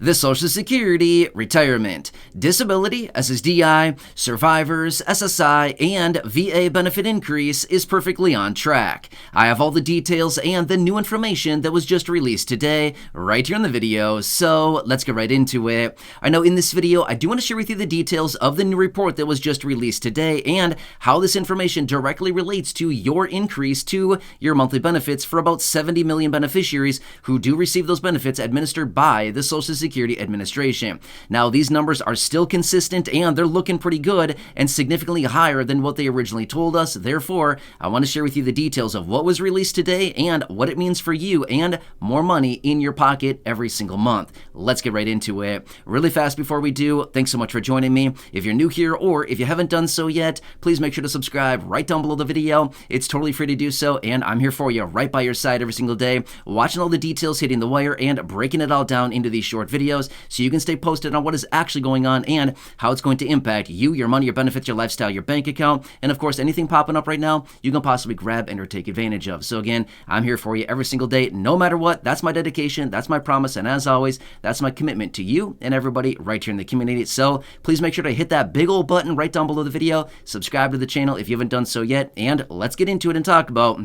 the Social Security, retirement, disability, SSDI, survivors, SSI, and VA benefit increase is perfectly on track. I have all the details and the new information that was just released today right here in the video, so let's get right into it. I know in this video, I do want to share with you the details of the new report that was just released today and how this information directly relates to your increase to your monthly benefits for about 70 million beneficiaries who do receive those benefits administered by the Social Security Administration. Now, these numbers are still consistent and they're looking pretty good and significantly higher than what they originally told us. Therefore, I want to share with you the details of what was released today and what it means for you and more money in your pocket every single month. Let's get right into it. Really fast before we do, thanks so much for joining me. If you're new here or if you haven't done so yet, please make sure to subscribe right down below the video. It's totally free to do so, and I'm here for you right by your side every single day, watching all the details hitting the wire and breaking it all down into these short videos so you can stay posted on what is actually going on and how it's going to impact you, your money, your benefits, your lifestyle, your bank account, and of course anything popping up right now you can possibly grab and or take advantage of. So again, I'm here for you every single day, no matter what. That's my dedication, that's my promise, and as always, that's my commitment to you and everybody right here in the community. So please make sure to hit that big old button right down below the video, subscribe to the channel if you haven't done so yet, and let's get into it and talk about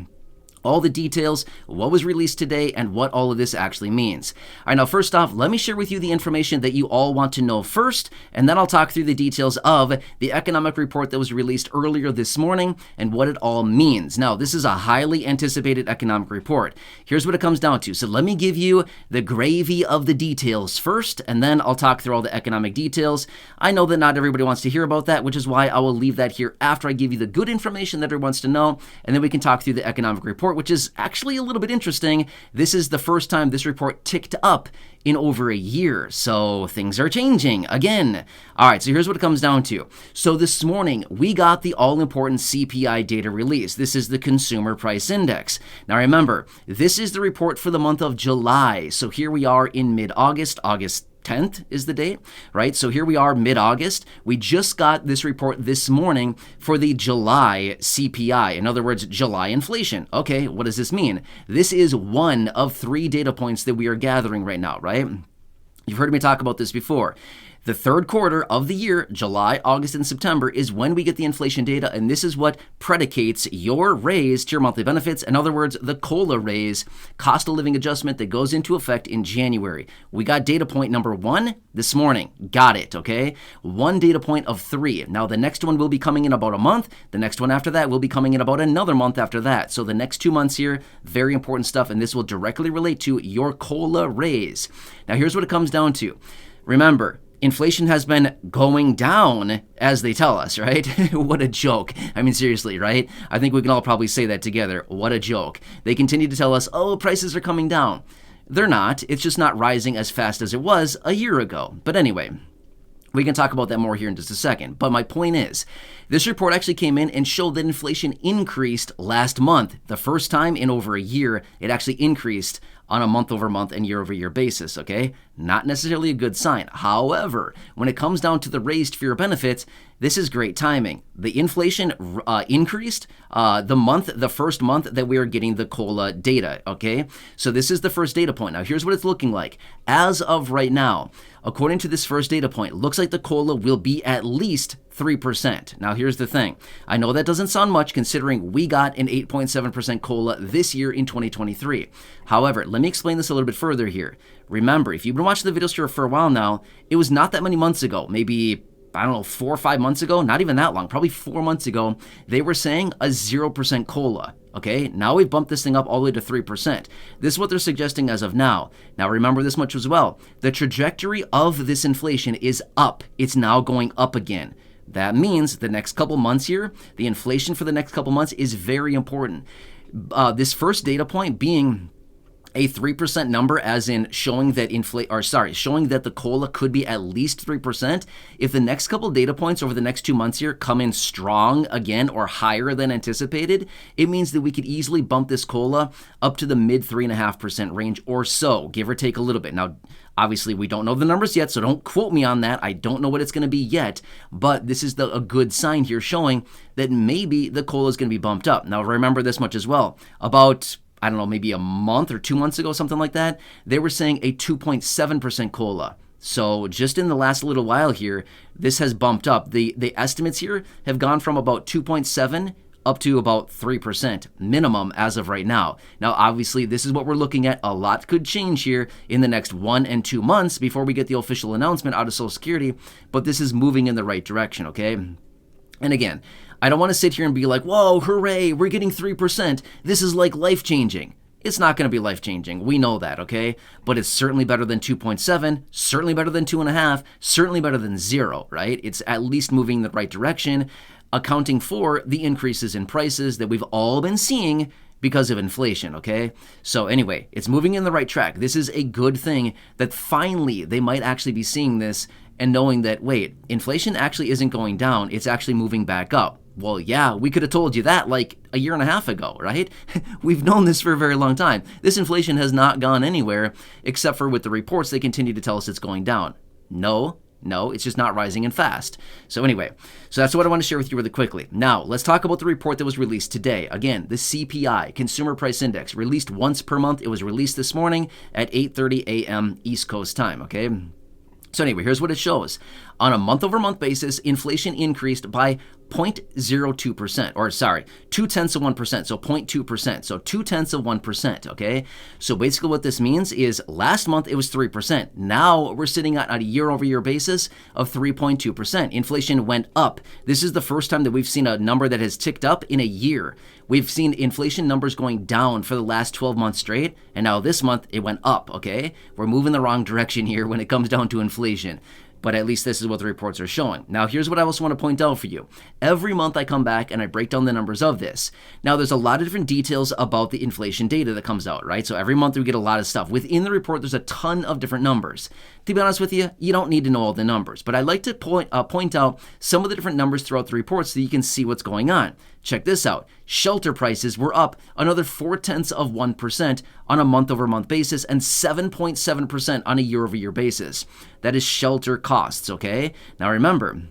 all the details, what was released today, and what all of this actually means. All right, now first off, let me share with you the information that you all want to know first, and then I'll talk through the details of the economic report that was released earlier this morning and what it all means. Now, this is a highly anticipated economic report. Here's what it comes down to. So let me give you the gravy of the details first, and then I'll talk through all the economic details. I know that not everybody wants to hear about that, which is why I will leave that here after I give you the good information that everyone wants to know, and then we can talk through the economic report, which is actually a little bit interesting. This is the first time this report ticked up in over a year, so things are changing again. All right, so here's what it comes down to. So this morning, we got the all-important CPI data release. This is the Consumer Price Index. Now remember, this is the report for the month of July. So here we are in mid-August, August 10th is the date, right? So here we are mid-August. We just got this report this morning for the July CPI. In other words, July inflation. Okay, what does this mean? This is one of 3 data points that we are gathering right now, right? You've heard me talk about this before. The third quarter of the year, July, August, and September, is when we get the inflation data, and this is what predicates your raise to your monthly benefits. In other words, the COLA raise, cost of living adjustment that goes into effect in January. We got data point number 1 this morning. Got it, okay? 1 data point of 3. Now, the next one will be coming in about a month. The next one after that will be coming in about another month after that. So the next 2 months here, very important stuff, and this will directly relate to your COLA raise. Now, here's what it comes down to. Remember, inflation has been going down, as they tell us, right? What a joke. I mean, seriously, right? I think we can all probably say that together. What a joke. They continue to tell us, oh, prices are coming down. They're not. It's just not rising as fast as it was a year ago. But anyway, we can talk about that more here in just a second. But my point is, this report actually came in and showed that inflation increased last month. The first time in over a year, it actually increased on a month-over-month and year-over-year basis, okay? Not necessarily a good sign. However, when it comes down to the raised for your benefits, this is great timing. The inflation increased the first month that we are getting the COLA data, okay? So this is the first data point. Now, here's what it's looking like. As of right now, according to this first data point, it looks like the COLA will be at least 3%. Now, here's the thing. I know that doesn't sound much considering we got an 8.7% COLA this year in 2023. However, let me explain this a little bit further here. Remember, if you've been watching the videos here for a while now, it was not that many months ago, maybe, I don't know, 4 or 5 months ago, not even that long, probably 4 months ago, they were saying a 0% COLA. Okay, now we've bumped this thing up all the way to 3%. This is what they're suggesting as of now. Now remember this much as well. The trajectory of this inflation is up. It's now going up again. That means the next couple months here, the inflation for the next couple months is very important. This first data point being a 3% number, as in showing that showing that the COLA could be at least 3%. If the next couple data points over the next 2 months here come in strong again or higher than anticipated, it means that we could easily bump this COLA up to the mid 3.5% range or so, give or take a little bit. Now, obviously, we don't know the numbers yet, so don't quote me on that. I don't know what it's going to be yet, but this is a good sign here showing that maybe the COLA is going to be bumped up. Now, remember this much as well. About I don't know, maybe a month or 2 months ago, something like that, they were saying a 2.7% COLA. So just in the last little while here, this has bumped up. The estimates here have gone from about 2.7 up to about 3% minimum as of right now. Now, obviously, this is what we're looking at. A lot could change here in the next 1 and 2 months before we get the official announcement out of Social Security, but this is moving in the right direction, okay? And again, I don't want to sit here and be like, whoa, hooray, we're getting 3%. This is like life-changing. It's not going to be life-changing. We know that, okay? But it's certainly better than 2.7, certainly better than 2.5, certainly better than 0, right? It's at least moving in the right direction, accounting for the increases in prices that we've all been seeing because of inflation, okay? So anyway, it's moving in the right track. This is a good thing that finally they might actually be seeing this and knowing that, wait, inflation actually isn't going down, it's actually moving back up. Well, yeah, we could have told you that like a year and a half ago, right? We've known this for a very long time. This inflation has not gone anywhere, except for with the reports, they continue to tell us it's going down. No, it's just not rising and fast. So anyway, so that's what I want to share with you really quickly. Now, let's talk about the report that was released today. Again, the CPI, Consumer Price Index, released once per month. It was released this morning at 8:30 a.m. East Coast time, okay? So anyway, here's what it shows. On a month-over-month basis, inflation increased by 0.02%, or sorry, 0.2%, so 0.2%, so 0.2%, okay? So basically what this means is last month it was 3%. Now we're sitting at a year-over-year basis of 3.2%. Inflation went up. This is the first time that we've seen a number that has ticked up in a year. We've seen inflation numbers going down for the last 12 months straight, and now this month it went up, okay? We're moving the wrong direction here when it comes down to inflation. But at least this is what the reports are showing. Now, here's what I also want to point out for you. Every month I come back and I break down the numbers of this. Now, there's a lot of different details about the inflation data that comes out, right? So every month we get a lot of stuff. Within the report, there's a ton of different numbers. To be honest with you, you don't need to know all the numbers. But I like to point out some of the different numbers throughout the report so that you can see what's going on. Check this out. Shelter prices were up another 0.4% on a month-over-month basis and 7.7% on a year-over-year basis. That is shelter costs, okay? Now remember,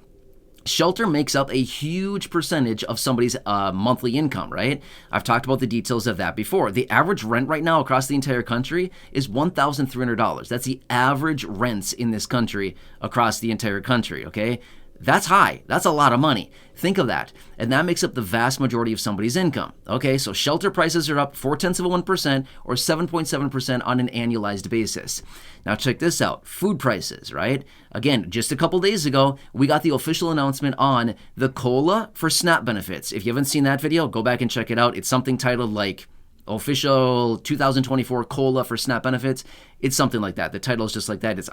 shelter makes up a huge percentage of somebody's monthly income, right? I've talked about the details of that before. The average rent right now across the entire country is $1,300. That's the average rents in this country across the entire country, okay? That's high. That's a lot of money. Think of that. And that makes up the vast majority of somebody's income. Okay, so shelter prices are up 0.4% or 7.7% on an annualized basis. Now check this out. Food prices, right? Again, just a couple days ago, we got the official announcement on the COLA for SNAP benefits. If you haven't seen that video, go back and check it out. It's something titled like official 2024 COLA for SNAP benefits. It's something like that. The title is just like that. It's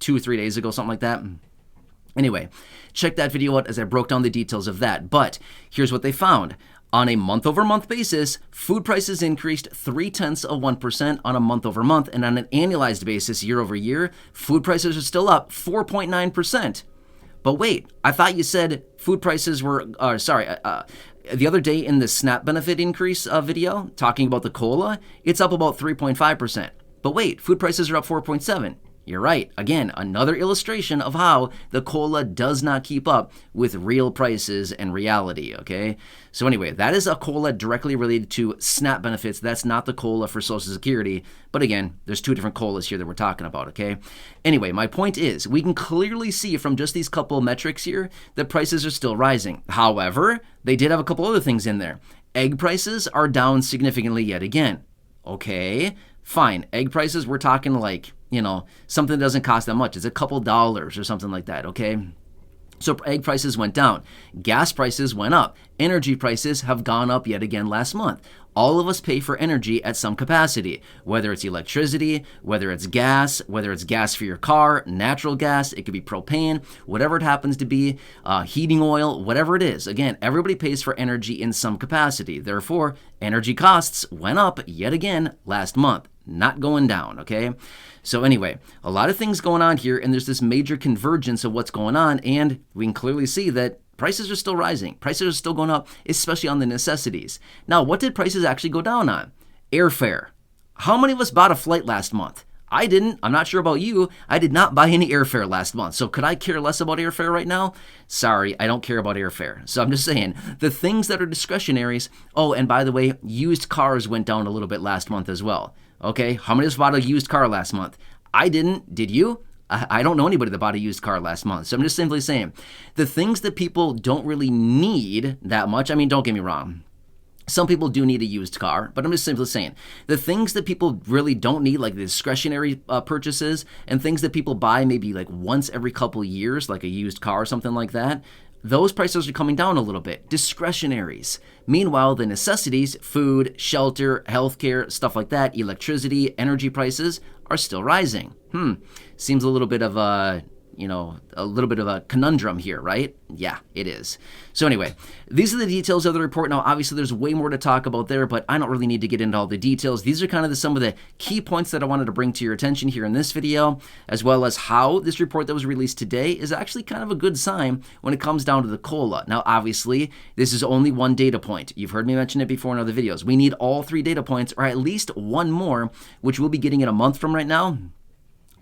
2 or 3 days ago, something like that. Anyway, check that video out as I broke down the details of that. But here's what they found. On a month-over-month basis, food prices increased 0.3% on a month-over-month, and on an annualized basis, year-over-year, food prices are still up 4.9%. But wait, I thought you said food prices were, the other day in the SNAP Benefit Increase video, talking about the COLA, it's up about 3.5%. But wait, food prices are up 4.7%. You're right. Again, another illustration of how the COLA does not keep up with real prices and reality, okay? So anyway, that is a COLA directly related to SNAP benefits. That's not the COLA for Social Security. But again, there's two different COLAs here that we're talking about, okay? Anyway, my point is, we can clearly see from just these couple of metrics here that prices are still rising. However, they did have a couple other things in there. Egg prices are down significantly yet again. Okay, fine. Egg prices, we're talking like, something that doesn't cost that much. It's a couple dollars or something like that, okay? So egg prices went down. Gas prices went up. Energy prices have gone up yet again last month. All of us pay for energy at some capacity, whether it's electricity, whether it's gas for your car, natural gas, it could be propane, whatever it happens to be, heating oil, whatever it is. Again, everybody pays for energy in some capacity. Therefore, energy costs went up yet again last month, not going down, okay? So anyway, a lot of things going on here, and there's this major convergence of what's going on, and we can clearly see that prices are still rising. Prices are still going up, especially on the necessities. Now, what did prices actually go down on? Airfare. How many of us bought a flight last month? I didn't. I'm not sure about you. I did not buy any airfare last month. So could I care less about airfare right now? Sorry, I don't care about airfare. So I'm just saying, the things that are discretionaries. Oh, and by the way, used cars went down a little bit last month as well. Okay, how many of us bought a used car last month? I didn't. Did you? I don't know anybody that bought a used car last month. So I'm just simply saying, the things that people don't really need that much, I mean, don't get me wrong. Some people do need a used car, but I'm just simply saying, the things that people really don't need, like the discretionary purchases and things that people buy maybe like once every couple of years, like a used car or something like that, those prices are coming down a little bit. Discretionaries. Meanwhile, the necessities, food, shelter, healthcare, stuff like that, electricity, energy prices are still rising. Seems a little bit of a conundrum here, right? Yeah, it is. So anyway, these are the details of the report. Now, obviously, there's way more to talk about there, but I don't really need to get into all the details. These are kind of some of the key points that I wanted to bring to your attention here in this video, as well as how this report that was released today is actually kind of a good sign when it comes down to the COLA. Now, obviously, this is only one data point. You've heard me mention it before in other videos. We need all 3 data points, or at least one more, which we'll be getting in a month from right now,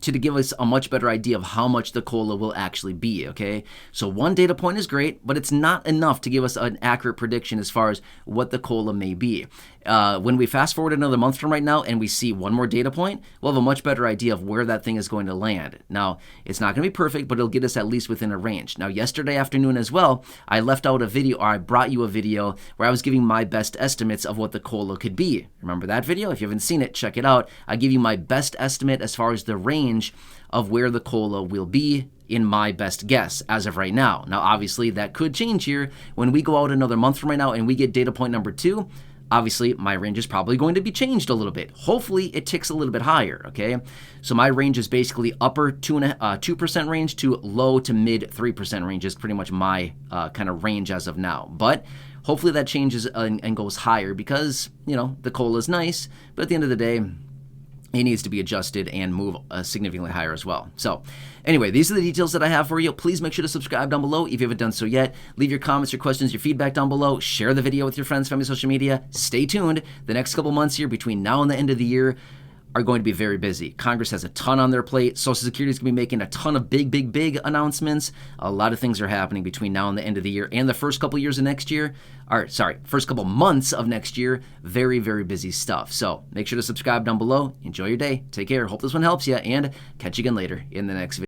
to give us a much better idea of how much the COLA will actually be, okay? So one data point is great, but it's not enough to give us an accurate prediction as far as what the COLA may be. When we fast forward another month from right now and we see one more data point, we'll have a much better idea of where that thing is going to land. Now, it's not going to be perfect, but it'll get us at least within a range. Now, yesterday afternoon as well, I left out a video, or I brought you a video where I was giving my best estimates of what the COLA could be. Remember that video? If you haven't seen it, check it out. I give you my best estimate as far as the range of where the COLA will be in my best guess as of right now. Now, obviously, that could change here when we go out another month from right now and we get data point number 2. Obviously, my range is probably going to be changed a little bit. Hopefully, it ticks a little bit higher, okay? So my range is basically upper 2% range to low to mid 3% range is pretty much my kind of range as of now. But hopefully that changes and goes higher because, the COLA is nice, but at the end of the day, it needs to be adjusted and move significantly higher as well. So anyway, these are the details that I have for you. Please make sure to subscribe down below if you haven't done so yet. Leave your comments, your questions, your feedback down below. Share the video with your friends, family, social media. Stay tuned. The next couple months here between now and the end of the year are going to be very busy. Congress has a ton on their plate. Social Security is going to be making a ton of big announcements. A lot of things are happening between now and the end of the year and the first couple years of next year. First couple months of next year. Very busy stuff. So make sure to subscribe down below. Enjoy your day. Take care. Hope this one helps you, and catch you again later in the next video.